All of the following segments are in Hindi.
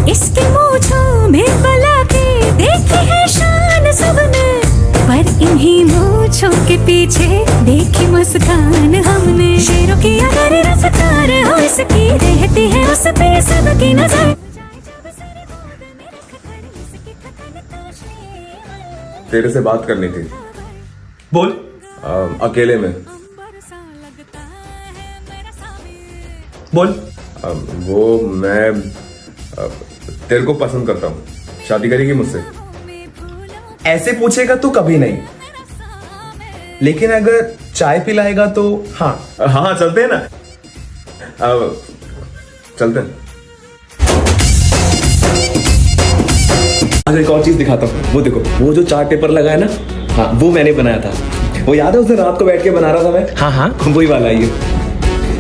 इसके मूंछों में बला के देखी है शान सबने, पर इन्हीं मूंछों के पीछे देखी मुस्कान हमने। शेरों की अगर रफ्तार हो इसकी, रहती है उस पे सबकी नजर। तेरे से बात करनी थी। बोल। अकेले में। बोल। वो मैं तेरे को पसंद करता हूँ, शादी करेगी मुझसे? ऐसे पूछेगा तो कभी नहीं, लेकिन अगर चाय पिलाएगा तो हाँ। हाँ चलते हैं ना। चलते हैं। अगर एक और चीज दिखाता हूँ, वो देखो, वो जो चार्ट पेपर लगा है ना, हाँ वो मैंने बनाया था। वो याद है उस दिन रात को बैठ के बना रहा था मैं? हाँ हाँ वही वाला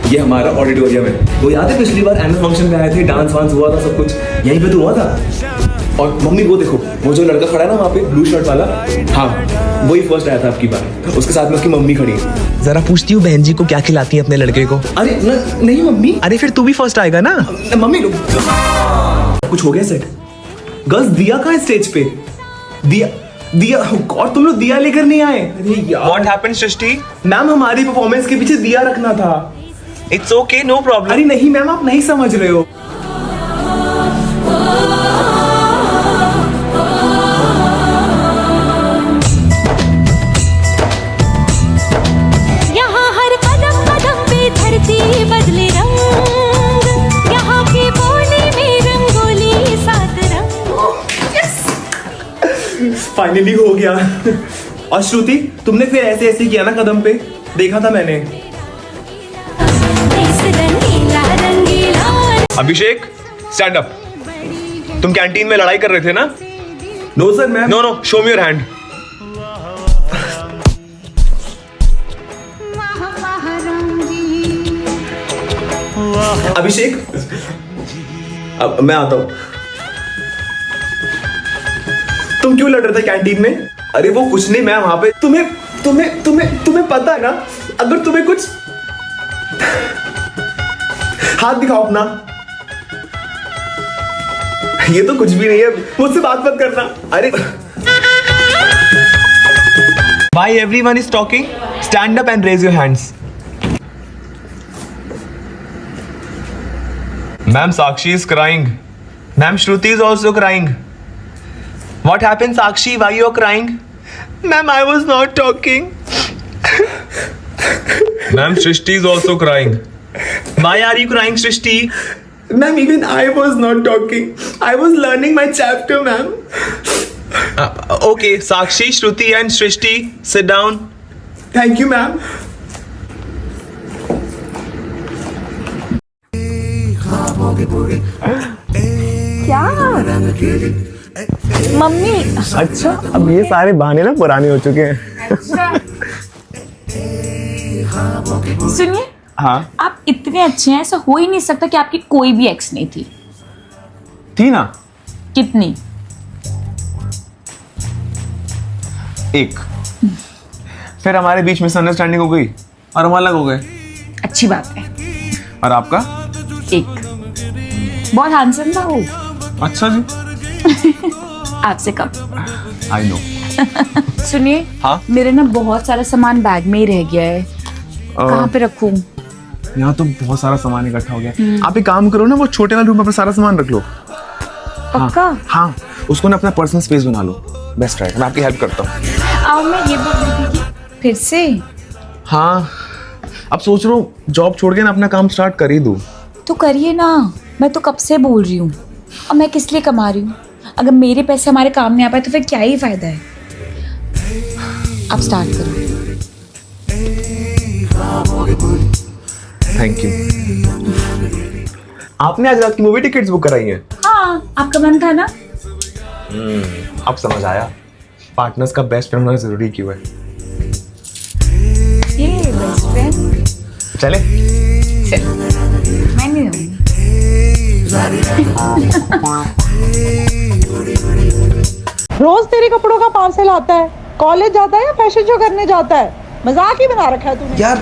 ये हमारा ऑडिटोरियम है। वो याद है पिछली बार एनुअल फंक्शन में आए थे, डांस वांस हुआ था, सब कुछ यहीं पे तो हुआ था। और मम्मी वो देखो, वो जो लड़का खड़ा है ना वहाँ पे ब्लू शर्ट वाला, हाँ वही फर्स्ट आया था आपकी बार। उसके साथ में उसकी मम्मी खड़ी है। जरा पूछती हूँ बहन जी को क्या खिलाती है अपने लड़के को। अरे नहीं मम्मी। अरे फिर तू भी फर्स्ट आएगा ना। मम्मी कुछ हो गया सेट। गर्ल्स दिया कहाँ है स्टेज पे? दिया और तुम लोग दिया लेकर नहीं आए। अरे यार What happened, सृष्टि? मैम हमारी परफॉर्मेंस के पीछे दिया रखना था। It's okay, no problem. अरे नहीं मैम, आप नहीं समझ रहे हो। यहाँ हर कदम कदम पे धरती बदले रंग, यहाँ की बोली में रंगोली सात रंग। फाइनली हो गया। और श्रुति, तुमने फिर ऐसे ऐसे किया ना कदम पे, देखा था मैंने। Abhishek, stand up. तुम कैंटीन में लड़ाई कर रहे थे ना? No sir ma'am. No, show me your hand. Abhishek, अब मैं आता हूँ। तुम क्यों लड़ रहे थे कैंटीन में? अरे वो कुछ नहीं, मैं वहां पे तुम्हें पता है ना, अगर तुम्हें कुछ हाथ दिखाओ अपना। ये तो कुछ भी नहीं है, मुझसे बात मत करना। अरे Why everyone is talking? Stand up and raise your hands. Ma'am, Sakshi is crying. Ma'am, Shruti is also crying. What happened, Sakshi? Why you are crying? Ma'am, I was not talking. Ma'am, Shrishti is also crying. Why are you crying, Shrishti? ma'am, even I was not talking. I was learning my chapter, ma'am. Okay, Sakshi, Shruti and Shrishti, sit down. Thank you, ma'am. क्या मम्मी? अच्छा, अब ये सारे बहाने ना पुराने हो चुके हैं। सुनिए, हाँ आप इतने अच्छे हैं, ऐसा हो ही नहीं सकता कि आपकी कोई भी एक्स नहीं थी। थी ना कितनी? एक। फिर हमारे बीच में अंडरस्टैंडिंग हो गई और हम अलग हो गए। अच्छी बात है। और आपका? एक। बहुत हैंडसम था वो। अच्छा जी। आपसे कम। I know. सुनिए, हाँ? मेरे ना बहुत सारा सामान बैग में ही रह गया है। कहाँ पे रखूं? यहाँ तो बहुत सारा सामान इकट्ठा हो गया। आप एक काम करो ना, वो छोटे वाले रूम में अपना सारा सामान रख लो। पक्का? हाँ, उसको ना अपना पर्सनल स्पेस बना लो। बेस्ट रहेगा, मैं आपकी हेल्प करता हूँ। आओ, मैं ये बोल रही थी कि फिर से। हाँ, अब सोच रहा हूँ जॉब छोड़ के ना अपना काम स्टार्ट कर ही दूँ। तो करिए ना, मैं तो कब से बोल रही हूँ। अब मैं किस लिए कमा रही हूँ? अगर मेरे पैसे हमारे काम में आ पाए तो फिर क्या ही फायदा है। आप स्टार्ट करो। Thank you. आपने आज रात की मूवी टिकट्स बुक कराई हैं? हाँ, आपका मन था ना। अब समझ आया पार्टनर्स का बेस्ट फ्रेंड होना जरूरी क्यों है। ये बेस्ट फ्रेंड। चले? मैं नहीं दूंगी। रोज तेरे कपड़ों का पार्सल आता है, कॉलेज जाता है या फैशन शो करने जाता है? मजाक ही बना रखा है तूने। यार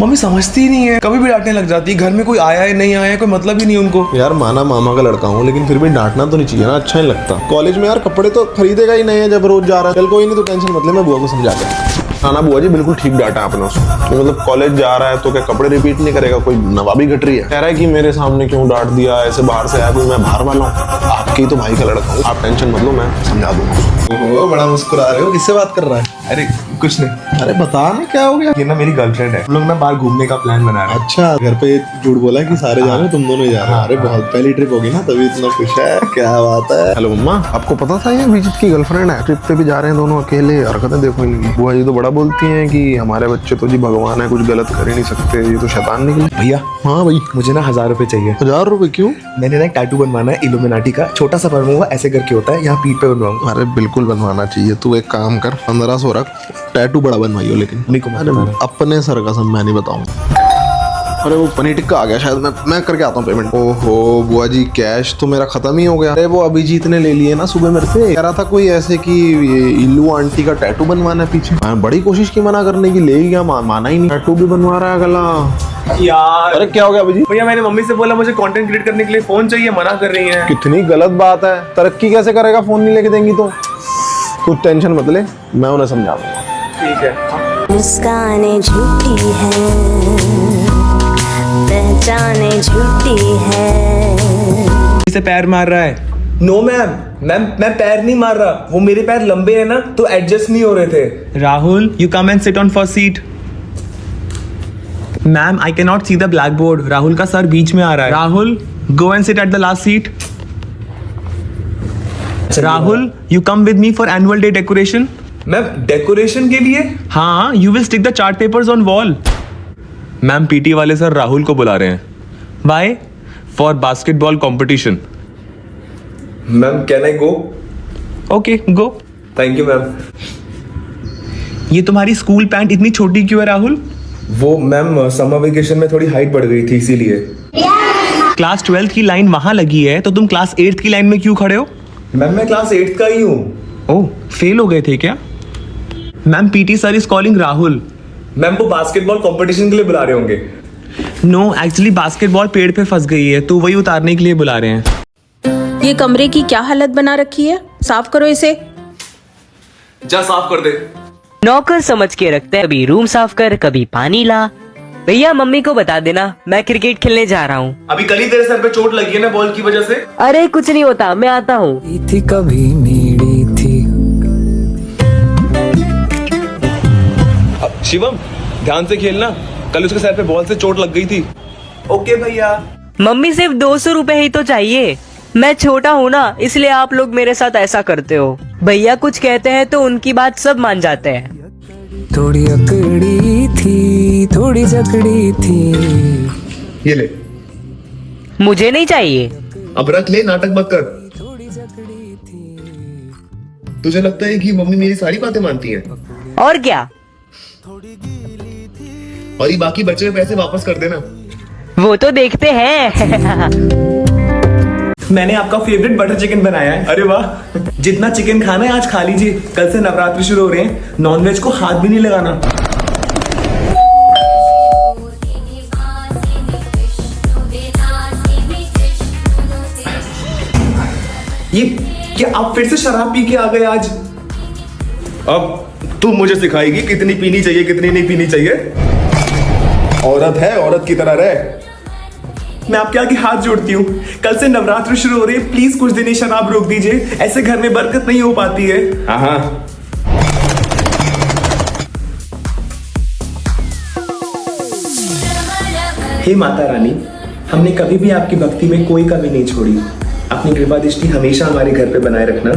मम्मी समझती ही नहीं है, कभी भी डांटने लग जाती है। घर में कोई आया है नहीं आया है कोई मतलब ही नहीं उनको। यार माना मामा का लड़का हूँ, लेकिन फिर भी डांटना तो नहीं चाहिए ना, अच्छा नहीं लगता। कॉलेज में यार कपड़े तो खरीदेगा ही नहीं है जब रोज जा रहा है। चल कोई नहीं, तो टेंशन मत ले, मैं बुआ को समझा के। ना बुआ जी बिल्कुल ठीक डांटा आपने उसको। मतलब कॉलेज जा रहा है तो क्या कपड़े रिपीट नहीं करेगा? कोई नवाबी घट रही है? कह रहा है कि मेरे सामने क्यों डांट दिया, ऐसे बाहर से आया कोई, मैं बाहर वाला हूँ, आपके ही तो भाई का लड़का हूँ, आप टेंशन मत लो, मैं समझा दूंगा। ओहो बड़ा मुस्कुरा रहे हो, किससे बात कर रहा है? अरे कुछ नहीं। अरे बता ना क्या हो गया? ये ना मेरी गर्लफ्रेंड है, हम लोग ना बाहर घूमने का प्लान बना रहे हैं। अच्छा, घर पे झूठ बोला कि सारे जा रहे हो, तुम दोनों ही जा रहे हो? अरे बहुत पहली ट्रिप होगी ना, तभी इतना खुश है, क्या बात है। हेलो मम्मा, आपको पता था ये अभिजीत की गर्लफ्रेंड है? ट्रिप पे भी जा रहे हैं दोनों अकेले, हरकतें देखो इनकी। बुआ जी तो बड़ा बोलती हैं कि हमारे बच्चे तो जी भगवान है, कुछ गलत कर ही नहीं सकते, ये तो शैतान निकले। भैया हाँ भाई, मुझे ना 1000 रुपए चाहिए। 1000 रुपए क्यों? मैंने ना एक टैटू बनवाना है इल्यूमिनाटी का, छोटा सा बनवाऊंगा, ऐसे करके होता है, यहाँ पीठ पे बनवाऊंगा। अरे बिल्कुल बनवाना चाहिए। तू एक काम कर, 1500 रख, टैटू बड़ा बनवाइयो, लेकिन अरे अपने सर का सब मैं नहीं बताऊंगा। अरे वो पनीर टिक्का आ गया शायद, मैं करके आता हूँ पेमेंट। ओहो बुआ जी, कैश तो मेरा खत्म ही हो गया। अरे वो अभिजीत ने ले लिए ना सुबह मेरे से, कह रहा था कोई ऐसे कि ये इल्लू आंटी का टैटू बनवाना है पीछे। मैंने बड़ी कोशिश की मना करने की, ले ही गया, माना ही नहीं। टैटू भी बनवा रहा है गला। यार अरे क्या हो गया अभिजीत? भैया मैंने मम्मी से बोला मुझे कंटेंट क्रिएट करने के लिए फोन चाहिए, मना कर रही है। कितनी गलत बात है, तरक्की कैसे करेगा फोन नहीं लेके देंगी तो? कुछ टेंशन मत ले, मैं उन्हें समझा दूंगा। ठीक है। मुस्कानें झूठी हैं, पहचाने झूठी है। इसे पैर मार रहा है। नो मैम, मैं पैर नहीं मार रहा, वो मेरे पैर लंबे हैं ना तो एडजस्ट नहीं हो रहे थे। Rahul you come and sit on first seat. Ma'am I can not see the black board, Rahul का सर बीच में आ रहा है। Rahul go and sit at the last seat. Rahul you come with me for annual day decoration. Ma'am decoration के लिए? हाँ, you will stick the chart papers on wall. Ma'am PT वाले सर राहुल को बुला रहे हैं। Y? For basketball competition. Ma'am can I go? Okay go. Thank you ma'am. ये तुम्हारी स्कूल पैंट इतनी छोटी क्यों है राहुल? वो मैम समर वेकेशन में थोड़ी हाइट बढ़ गई थी इसीलिए। क्लास 12th की लाइन वहां लगी है तो तुम क्लास 8th की लाइन में क्यों खड़े हो? मैम मैं क्लास 8th का ही हूँ। ओह फेल हो गए थे क्या? Ma'am PT sir is calling Rahul. Ma'am वो बास्केटबॉल कंपटीशन के लिए बुला रहे होंगे। नो एक्चुअली बास्केटबॉल पेड़ पे फंस गई है तो वही उतारने के लिए बुला रहे हैं। ये कमरे की क्या हालत बना रखी है, साफ करो इसे। जा साफ कर दे। नौकर समझ के रखते हैं, कभी रूम साफ कर कभी पानी ला। भैया मम्मी को बता देना मैं क्रिकेट खेलने जा रहा हूँ। अभी कल ही तेरे सर पे चोट लगी है ना बॉल की वजह से। अरे कुछ नहीं होता, मैं आता हूँ। थी कभी मेरी थी। शिवम ध्यान से खेलना, कल उसके सर पे बॉल से चोट लग गई थी। ओके भैया। मम्मी सिर्फ 200 रुपए ही तो चाहिए, मैं छोटा हूँ ना इसलिए आप लोग मेरे साथ ऐसा करते हो। भैया कुछ कहते हैं तो उनकी बात सब मान जाते हैं। थोड़ी अकड़ी थी थोड़ी जकड़ी थी। ये ले। मुझे नहीं चाहिए। अब रख ले, नाटक मत कर। तुझे लगता है कि मम्मी मेरी सारी बातें मानती हैं? और क्या, और ये बाकी बचे हुए पैसे वापस कर देना। वो तो देखते हैं। मैंने आपका फेवरेट बटर चिकन बनाया है। अरे वाह, जितना चिकन खाना है आज खा लीजिए, कल से नवरात्रि शुरू हो रहे हैं, नॉनवेज को हाथ भी नहीं लगाना। ये क्या आप फिर से शराब पी के आ गए आज? अब तू मुझे सिखाएगी कितनी पीनी चाहिए कितनी नहीं पीनी चाहिए। औरत है, औरत की तरह रहे। मैं आपके आगे हाथ जोड़ती हूँ, कल से नवरात्रि शुरू हो रही है, प्लीज कुछ दिन ही शराब रोक दीजिए, ऐसे घर में बरकत नहीं हो पाती है। हाँ हे माता रानी, हमने कभी भी आपकी भक्ति में कोई कमी नहीं छोड़ी, अपनी कृपा दृष्टि हमेशा हमारे घर पे बनाए रखना।